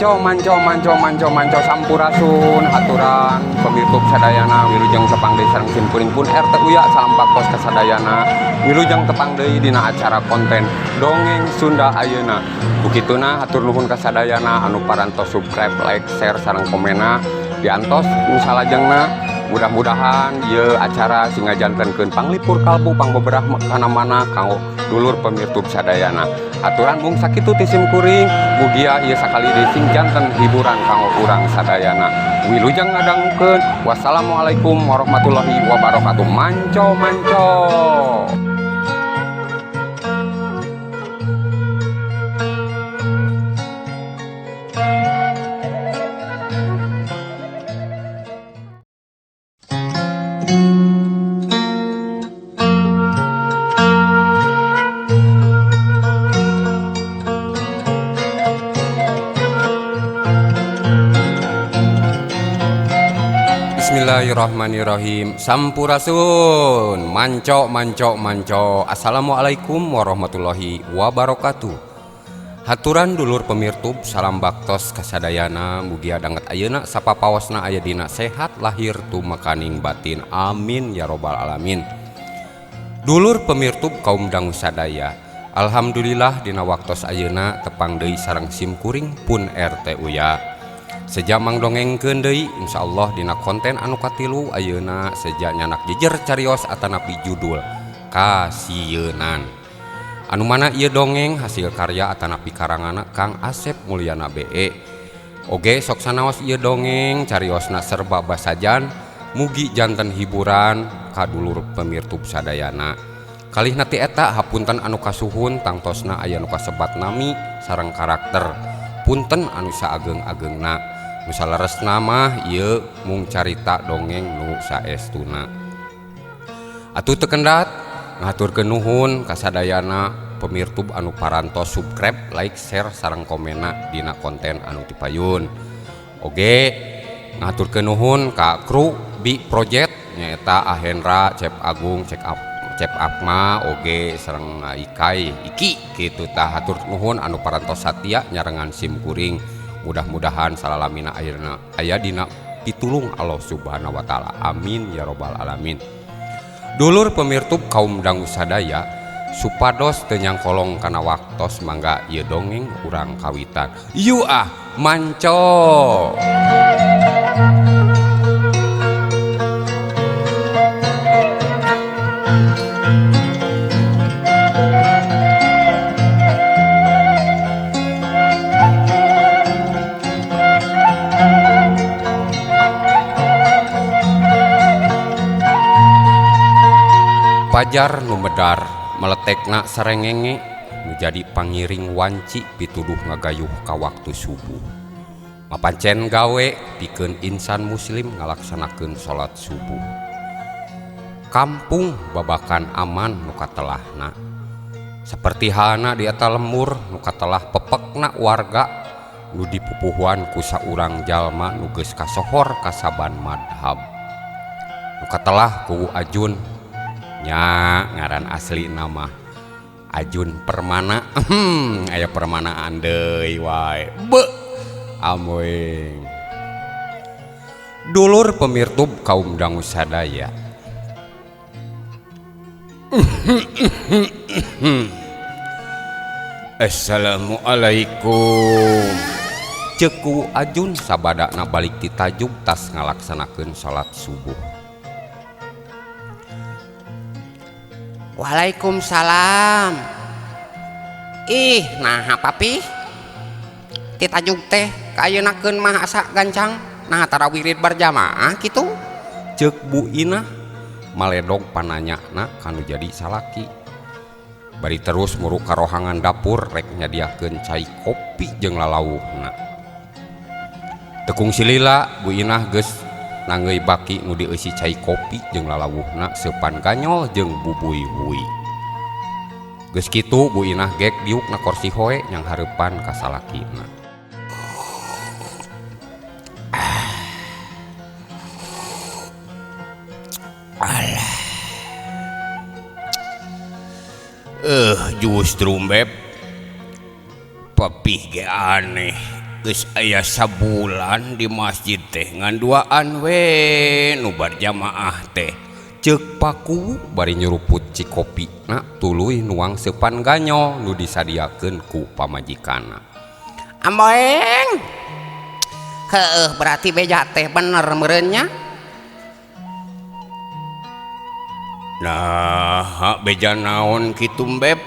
manco sampurasun haturan pemirtub sadayana wilujeng tepang deui sareng simkuring pun RT Uya salam baktos kasadayana wilujeng tepang deui dina acara konten dongeng Sunda ayeuna. Bukituna hatur nuhun kasadayana anu parantos subscribe, like, share sareng komena diantos nusalajengna. Mudah-mudahan ieu acara singajantenkeun panglipur kalbu pangbeberah kana mana kanggo dulur pemirtub sadayana. Aturan mung sakitu ti simkuring mugia ieu sakali sing janten hiburan kanggo urang sadayana. Wilujeng ngadangukeun. Wassalamualaikum warahmatullahi wabarakatuh. Manco. Bismillahirrahmanirrahim. Sampurasun. Manco. Assalamualaikum warahmatullahi wabarakatuh. Haturan dulur pemirtub salam baktos kasadayana mugia danget ayeuna sapapaosna aya dina sehat lahir tumekaning batin. Amin ya robbal alamin. Dulur pemirtub kaum dangu sadaya, alhamdulillah dina waktos ayeuna tepang deui sareng simkuring pun RT Uya. Sejamang dongengkeun deui insyaallah dina konten anu katilu ayeuna seja nyanak jejer carios atanapi judul Kasieun. Anu mana ieu dongeng hasil karya atanapi karangana Kang Asep Mulyana BE. Oge sok sanaos ieu dongeng cariosna serba basajan mugi janten hiburan ka dulur pemirtub sadayana. Kalihna ti eta hapunten anu kasuhun tangtosna aya nu kasebat nami sareng karakter. Punten anu saageng-agengna. Nu salaresna mah ieu mung carita dongeng nu saestuna. Atuh teu kendat ngaturkeun nuhun kasadayana pemirtub anu parantos subscribe, like, share sareng komena dina konten anu dipayun. Oge ngaturkeun nuhun ka kru Bi Project nyaeta Ahendra, Cep Agung, Cep Akma, oge sareng Iki kitu tah. Hatur nuhun anu parantos satia nyarengan simkuring. Mudah-mudahan salalamina ayeuna aya dina pitulung Allah Subhanahu wa taala. Amin ya robbal alamin. Dulur pemirtub kaum dangu sadaya, supados teu nyangkolong kana waktos mangga ieu dongeng urang kawitan. Yu manco. Pajar nu medar meletekna sarengenge menjadi pangiring wanci pituduh ngagayuh ka waktu subuh. Mapancen gawe pikeun insan muslim ngalaksanakeun salat subuh. Kampung babakan aman nu katelahna. Saperti halna di eta lembur nu katelah pepekna warga nu dipupuhuan ku saurang jalma nu geus kasohor ka saban madhab. Nu katelah ku Ajun nya ngaran asli nama Ajun Permana. Aya permanaan deui wae. Amoing. Dulur pemirtub kaum dangu sadaya. Assalamualaikum. Ceku Ajun sabadana balik ti tajuk tas ngalaksanakeun salat subuh. Waalaikumsalam. Nah papi ti tajuk teh kayenakeun mah asa gancang nah tara wirid berjamaah kitu. Ceuk Bu Inah maledog pananyana kanu jadi salaki. Bari terus muruk karohangan dapur rek nyadiakeun cai kopi jeung lalauhna. Tekung silila Bu Inah geus nanggeuy baki nu dieusi cai kopi jeung lalawuhna seupan ganyol jeung bubuy-buy. Geus kitu Bu Inah gek diukna kursi hoe nyang hareupan ka salakina. Alah. Justru beb papih ge aneh. geus aya sabulan di masjid teh ngan duaan we nu berjamaah teh ceuk Paku bari nyuruput cikopi na tuluy nuang sepan ganyo nu disadiakeun ku pamajikanna. Amboeng heuh berarti beja teh bener meureunnya. Nah beja naon kitu Beb?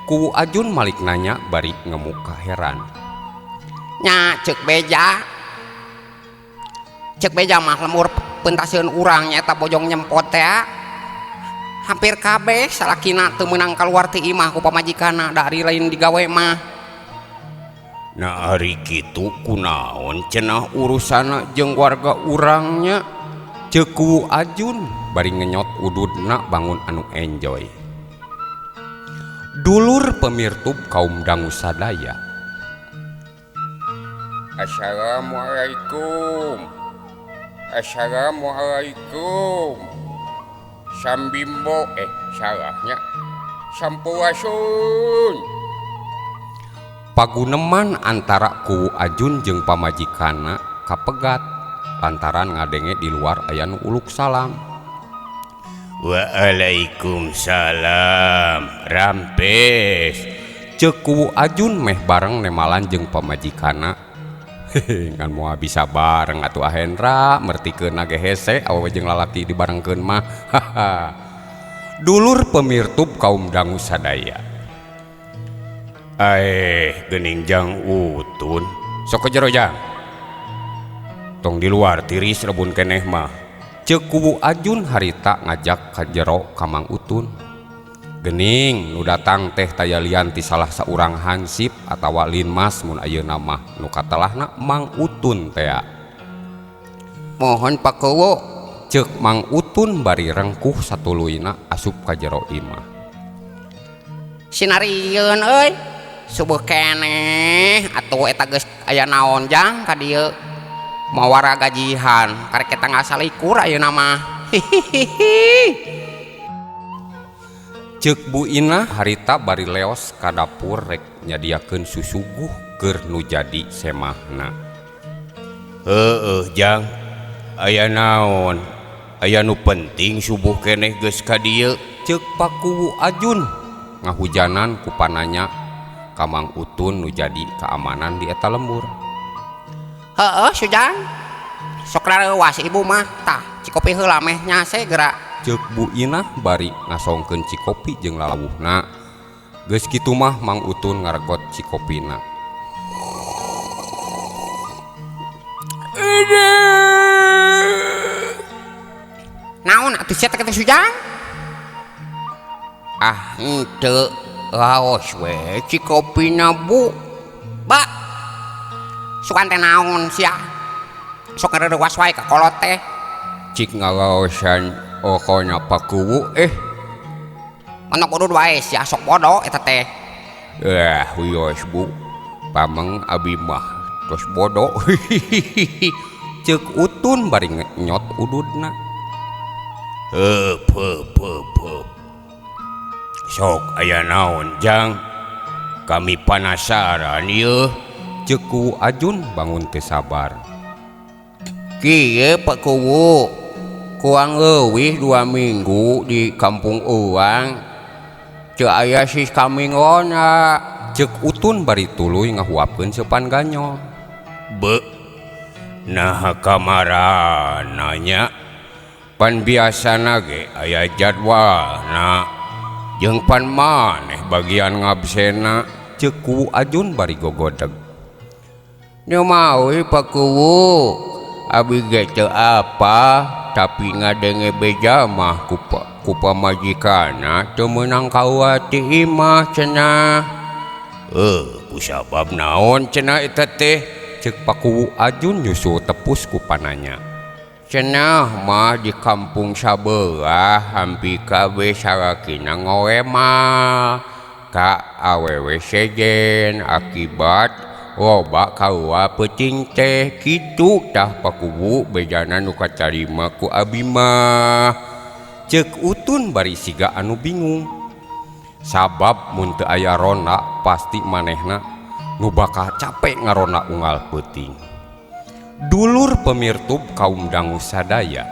Ku Ajun malik nanya bari ngemuka heran. Nya cek beja mah lemur pentaseun urang nyaeta bojong nyempot teh hampir kabeh salakina teu meunang kaluar ti imah ku pamajikanna dari lain digawe mah. Nah ari kitu kunaon cenah urusana jeung warga urangnya ceuk ku Ajun bari ngenyot ududna bangun anu enjoy. Dulur pemirtub kaum dangu sadaya. Assalamualaikum. Assalamualaikum. Sambimbo salahnya Sampurasun. Paguneman antara ku Ajun jeung pamajikanna kapegat lantaran ngadenge di luar aya nu uluk salam. Waalaikumsalam Rampes. Ceuk ku Ajun meh bareng nemalan jeung pamajikanna. Hehe ngan moal bisa bareng atuh Ahendra mertikeun ge hese awewe jeung lalaki dibarengkeun mah. Dulur pemirtub kaum dangu sadaya. Geuning Jang Utun sok ke jero Jang. Tong di luar tiris rebun keneh mah. Ceuk ku Ajun harita ngajak ka jero ka Mang Utun. Geuning nu datang teh taya lian ti salah saurang hansip atawa linmas mun ayeuna mah nu katelahna Mang Utun teh. Mohon Pakowo. Ceuk Mang Utun bari rengkuh satuluyna asup ka jero imah. Sinarieun euy. Subuh keneh atuh eta geus aya naon Jang ka dieu? Mawara gajihan karek kita ngasalikur ayeuna mah. Ceuk Bu Ina harita bari leos ka dapur rek nyadiakeun susuguh keur nu jadi semahna. Heueuh Jang, aya naon? Aya nu penting subuh keneh geus ka dieu? Ceuk Paku Ajun ngahujanan ku pananya ka Mang Utun nu jadi keamanan di eta lembur. Heueuh Sujang. Sok rareuwas ibu mah tah cikopi heula meh nya segera. Ceuk Bu Ina bari ngasongkeun cikopi jeung lalawuhna. Geus kitu mah Mang Utun ngaregot cikopina. Naon atuh sia teh Sujang? Ah henteu laos we cikopina Bu. Ba. Sukan teh naon sia? Sok ngareuwas wae ka kolot teh. Cik ngalaosan okonya Pakuwu Manok udud wae sia sok bodo eta teh. Wios Bu. Pameng abi mah tos bodo. Ceuk Utun bari nyot ududna. Sok aya naon Jang? Kami penasaran yeuh. Ceuk ku Ajun bangun teu sabar. Kieu Pakuwu. Kuang euwih 2 minggu di kampung urang. Teu aya sis kamingona. Ceuk Utun bari tuluy ngahuapkeun sepan ganyo. Nah kamaran nanya. Pan biasana ge aya jadwalna. Jeung pan maneh bagian ngabsena. Ceuk ku Ajun bari gogodeg. Nya maui Pakuwu. Abi ge teu apa, tapi ngadenge beja mah ku pamajikanna teu meunang kawa ti imah cenah. Kusabab naon cenah eta teh? Ceuk Paku Ajun nyusul tepus ku pananya. Cenah mah di kampung sabelah hampi kabeh salakina ngowe mah ka awewe sejen akibat loba kaula peuting teh kitu tah Pakuwu bejana nu katarima ku abi mah. Ceuk Utun bari siga anu bingung. Sabab mun teu aya ronda pasti manehna nu bakal capek ngarona unggal peuting. Dulur pemirtub kaum dangu sadaya,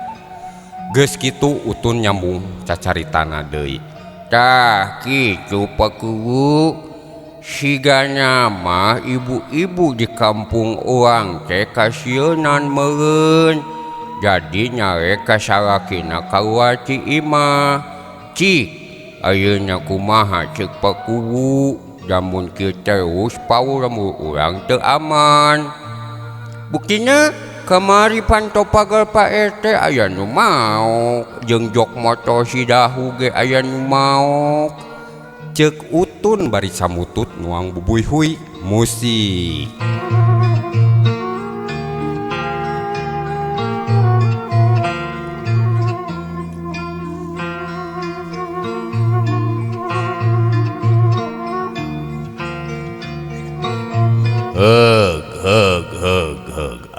geus kitu Utun nyambung cacaritana deui. Tah kitu pakuwu, sigana mah ibu-ibu di kampung urang teh kasieun meureun. Jadi nyawe kasalakina kawati imah. Cik, ayeuna kumaha ceuk pakuwu, lamun kieu terus pauremur urang teu aman. Buktina kamari pantau pagar Pak RT aya nu maok, jeung jok motor si Dahu ge aya nu maok. Ceuk Utun bari samutut nuang bubuyhuy musik.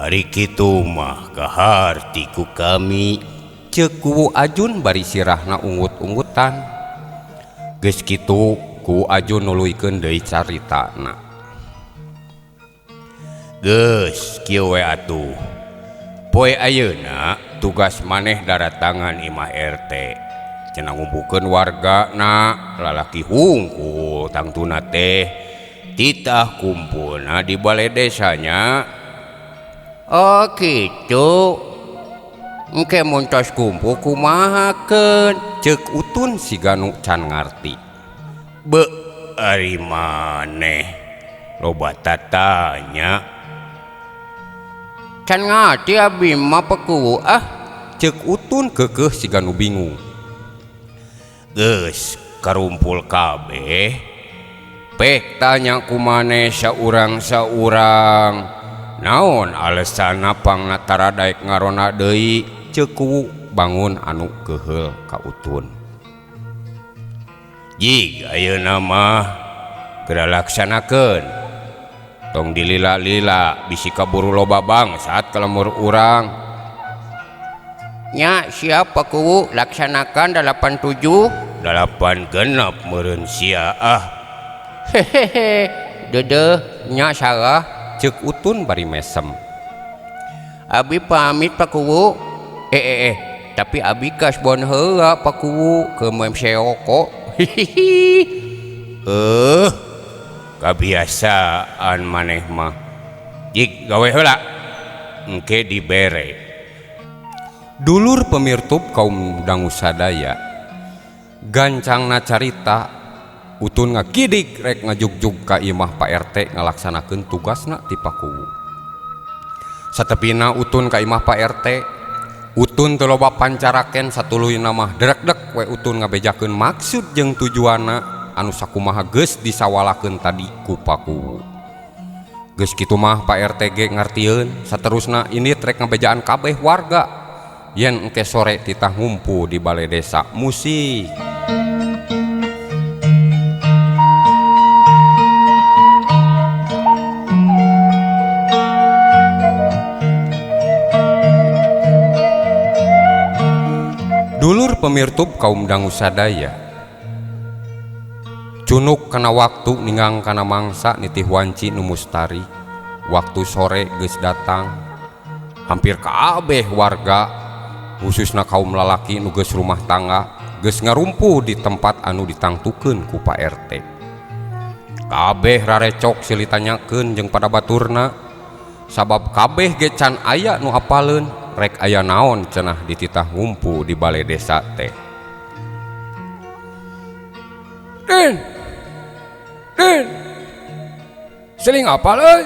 Ari kitu mah kaharti ku kami. Ceuk Kuwu Ajun bari sirahna ungut-ungutan. Geus kitu Kuwu Ajun nuluykeun deui caritana. Geus kieu we atuh. Poe ayeuna tugas maneh daratangan imah RT. Cenah ngumpulkeun wargana, lalaki hungkul tangtuna teh titah kumpulna di balai desanya. Oh kitu. Engke mun tos kumpul kumahakeun? Ceuk Utun siga nu can ngarti. Be ari maneh loba tatanya. Can ngarti abi mah pakuwu ah. Ceuk Utun keukeuh siga nu bingung. Geus karumpul kabeh. Pek tanya ku maneh saurang-saurang. Naon alesanna pangna taradaek ngarona deui? Ceuk Kuwu bangun anu keheul ka Utun. Jig ayeuna mah geura laksanakeun. Tong dilila-lila bisi kaburu loba bangsat kalemur urang. Nya siap Pakuwu laksanakan 87. 8 genep meureun sia ah. Hehehe, dedeh nya salah. Ceuk Utun bari mesem. Abi pamit Pakuwu. Tapi abi kasbon heula Pakuwu ke memseoko. Hihihi. Kebiasaan maneh mah. Jig gawe heula. Engke dibere. Dulur pemirtub kaum dangu sadaya, gancangna carita Utun ngakidik rek ngajugjug ka imah Pak RT ngalaksanakeun tugasna ti Pakuwu. Satepina Utun ka imah Pak RT, Utun teu loba pancaraken satuluyna mah derek-dek we Utun ngabejakeun maksud jeung tujuanna anu sakumaha geus disawalakeun tadi ku Pakuwu. Geus kitu mah Pak RT ge ngartieun saterusna ini rek ngabejaan kabeh warga yen engke sore titah ngumpu di balai desa musik. Dulur pemirtub kaum dangu sadaya, cunuk kana waktu ninggang kana mangsa nitih wanci nu mustari. Waktu sore geus datang, hampir kabeh warga khususna kaum lalaki nu geus rumah tangga geus ngarumpuh di tempat anu ditangtukeun ku Pak RT. Kabeh rarecok silih tanyakeun jeung pada baturna, sabab kabeh ge can aya nu apaleun rek aya naon cenah dititah ngumpu di balai desa teh. Den seling apal euy?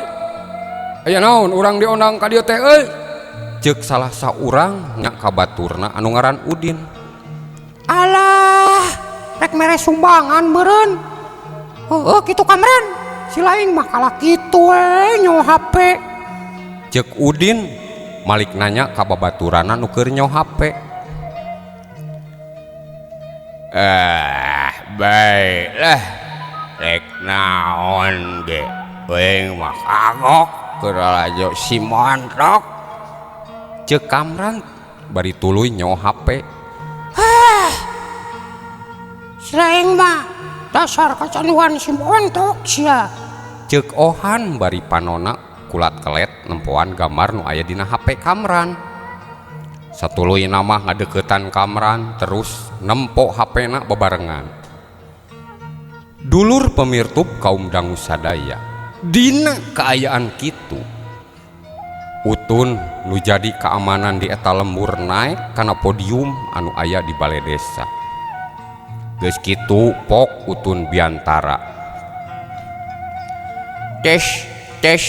Aya naon urang diondang ka dieu teh euy? Ceuk salah saurang nya ka baturna anu ngaran Udin. Alah, rek mere sumbangan meureun. Heueuh kitu kamren. Si laing mah kalah kitu we nyawa HP. Ceuk Udin malik nanya ka babaturanna nu keur nyawa HP. Baiklah. Rek naon ge? Weng mah kagok keur lajo si montok. Ceuk Kamran bari tuluy nyawa HP. Si laing mah dasar kacanduan si montok sia. Ceuk Ohan bari panona kulat kelet nempoan gambar nu aya dina HP Kamran. Satuluy nama ngadeketan Kamran terus nempo HP-na bebarengan. Dulur pemirtup kaum dangu sadaya, dina keayaan kitu Utun nu jadi keamanan di eta lembur naik kana podium anu aya di balai desa. Geus kitu pok Utun biantara. Tes, cek.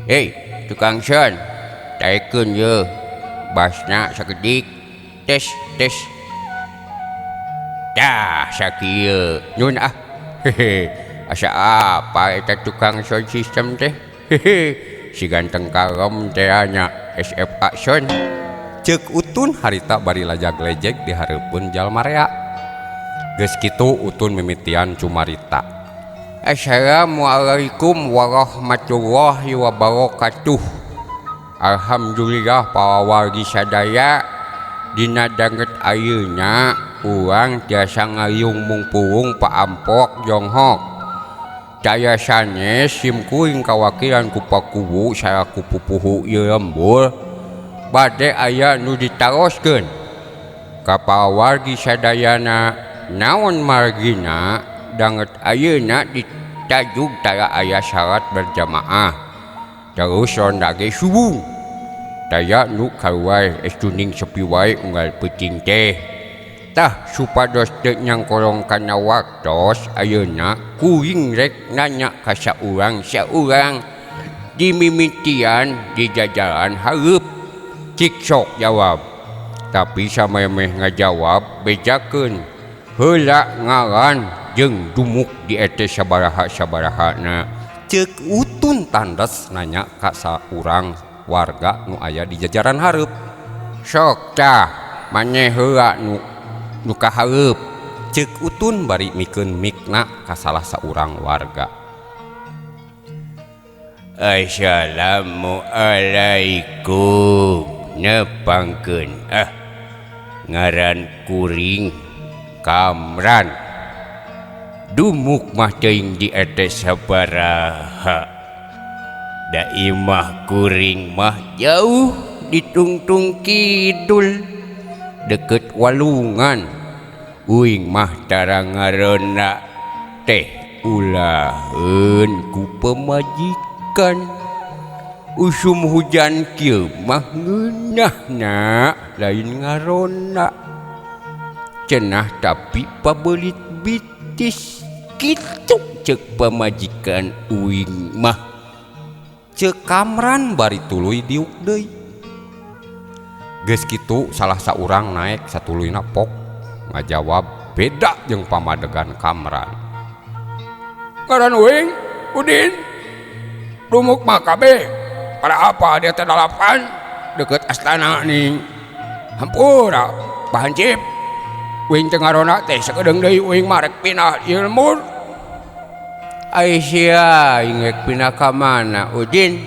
Hei, tukang son, taikeun ye, basna sakedik. Tes. Dah sakieu, nyun ah. Hehe. Asa apa eta tukang sound system teh? Hehe, si ganteng kalem teh nya SFA sound. Ceuk Utun harita bari lajag-lejeg di hareupeun jalma rea. Geus kitu Utun mimitian cumarita. Assalamualaikum warahmatullahi wabarakatuh. Alhamdulillah pawargi sadaya dina danget ayeuna urang tiasa ngayung mungpuung paampok jonghok. Caya sanes simkuring kawakilan ku pakuwu saraku pupuhu ieu lembur bade aya nu ditaroskeun ka pawargi sadayana naon margina danget ayeuna ditajug tara aya syarat berjamaah terus ronda ge subuh daya nu karuai estuning sepi wae unggal peuting teh tah supados teu nyangkolong kana waktos ayeuna kuring rek nanya ka saurang di mimitian di jajaran hareup cik sok jawab tapi samemeh ngajawab bejakeun heula ngaran jeung dumuk di ete sabaraha-sabarahana. Ceuk Utun tandes nanya ka saurang warga nu aya di jajaran hareup. Sok tah maneh heula nu ka hareup. Ceuk Utun bari mikeun mikna ka salah saurang warga. Assalamualaikum. Nepangkeun ngaran kuring Kamran. Dumuk mah teuing di ete sabaraha. Da imah kuring mah jauh di tungtung kidul deket walungan. Uing mah tara ngarona teh ulaheun ku pemajikan. Usum hujan kieu mah ngeunahna lain ngarona. Cenah tapi pabelit bitis kitu ceuk pamajikan uing mah. Ceuk Kamran bari tuluy diuk deui. Geus kitu salah saurang naek satuluyna pok ngajawab beda jeung pamadegan Kamran. Ngaran uing Udin dumuk mah kabeh pada apa dia terdalapan deket astana ning hampura bahancip uing teu ngarona teh sakedeung deui uing mah rek pindah ieu lembur. Ai sia ingek pindah ka mana Udin?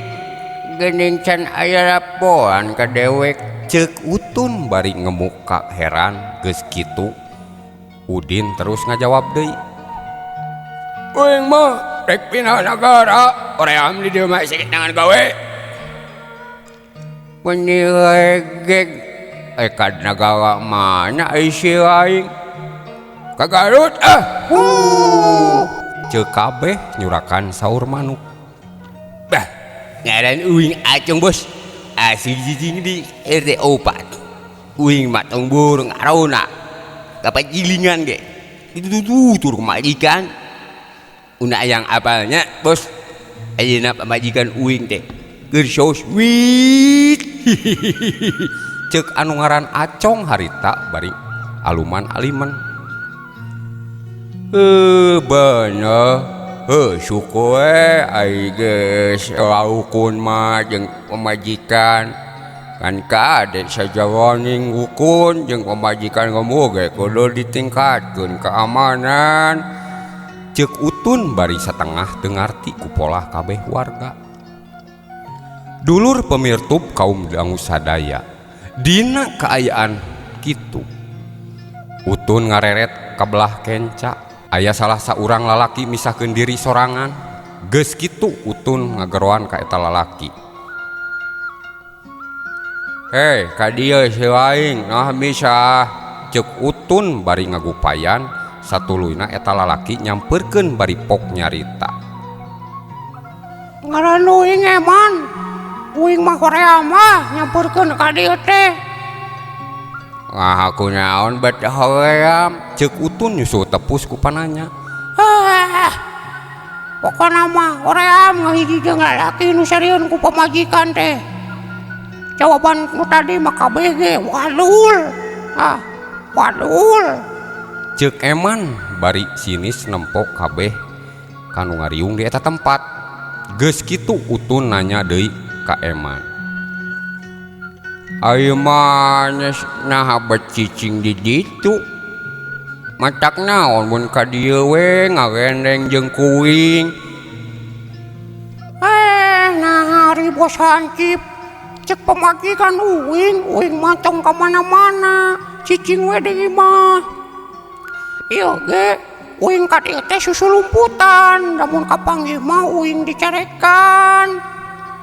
Geuning can aya laporan ka dewek. Ceuk Utun bari ngemuka heran. Geus kitu Udin terus ngajawab deui. Uing mah rek pindah nagara, oream di dieu mah sakit nangan gawe. Penilai kad nagara mana ai sia aing? Ka Garut Ceuk kabeh nyurakan saur manuk. Bah, ngaran uing acung bos. Asli jijing di RT 4. Uing mah tong burung arona. Kapajilingan ge. Ditutur majikan. Una yang apalnya bos. Ayeuna pamajikan uing teh keur so sweet. Ceuk anu ngaran Acong harita bari aluman aliman. Bener. Suku ai geus laukun mah jeung pamajikan. Kan kade sajawaning ukun jeung pamajikan kamu ge kudu ditingkatkeun keamanan. Ceuk Utun bari satengah teu ngarti ku pola kabeh warga. Dulur pemirtup kaum dangu sadaya, dina kaayaan kitu Utun ngareret ka belah kenca Aya salah saurang lalaki misahkeun diri sorangan. Geus kitu Utun ngageroan ka eta lalaki. Hei, ka dieu si aing nah misah. Ceuk Utun bari ngagupayan, satuluyna eta lalaki nyamperkeun bari pok nyarita. Ngaran uing eman. Uing mah Korea mah nyamperkeun ka dieu teh. Aku naon bet hoream. Ceuk Utun nyusul tepus ku pananya. Pokona mah Koream ngahiji jeung lalaki nu sarieun ku pamajikan teh. Jawaban nu tadi mah kabeh ge wadul. Wadul. Ceuk Eman bari sinis nempok kabeh kanu ngariung di eta tempat. Geus kitu Utun nanya deui ka Eman. Ayeuna mah nah becicing di ditu. Matak naon mun ka dieu we ngagendeng jeung kuing. Nah hari bos hancip. Cek pemajikan uing mah tong ka mana-mana. Cicing we deui mah. Ieu ge uing ka dieu teh susulumputan. Lamun kapanggih mah uing dicarekan.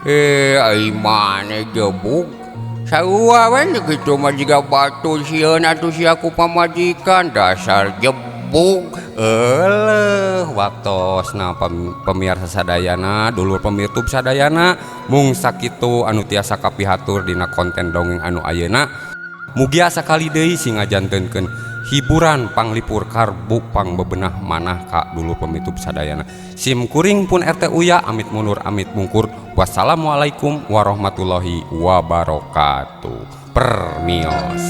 Ai mane gebuk. Sarua we kitu mah jiga batu sieun atuh sia ku pamajikan dasar jebuk. Waktosna pemirsa sadayana, dulur pemirtub sadayana, mung sakitu anu tiasa kapihatur dina konten dongeng anu ayeuna. Mugi sakali deui sing ngajantenkeun hiburan panglipur karbu pangbebenah manah ka dulur pemirtub sadayana. Sim kuring pun RT Uya amit mundur amit mungkur. Wassalamualaikum warahmatullahi wabarakatuh. Permios.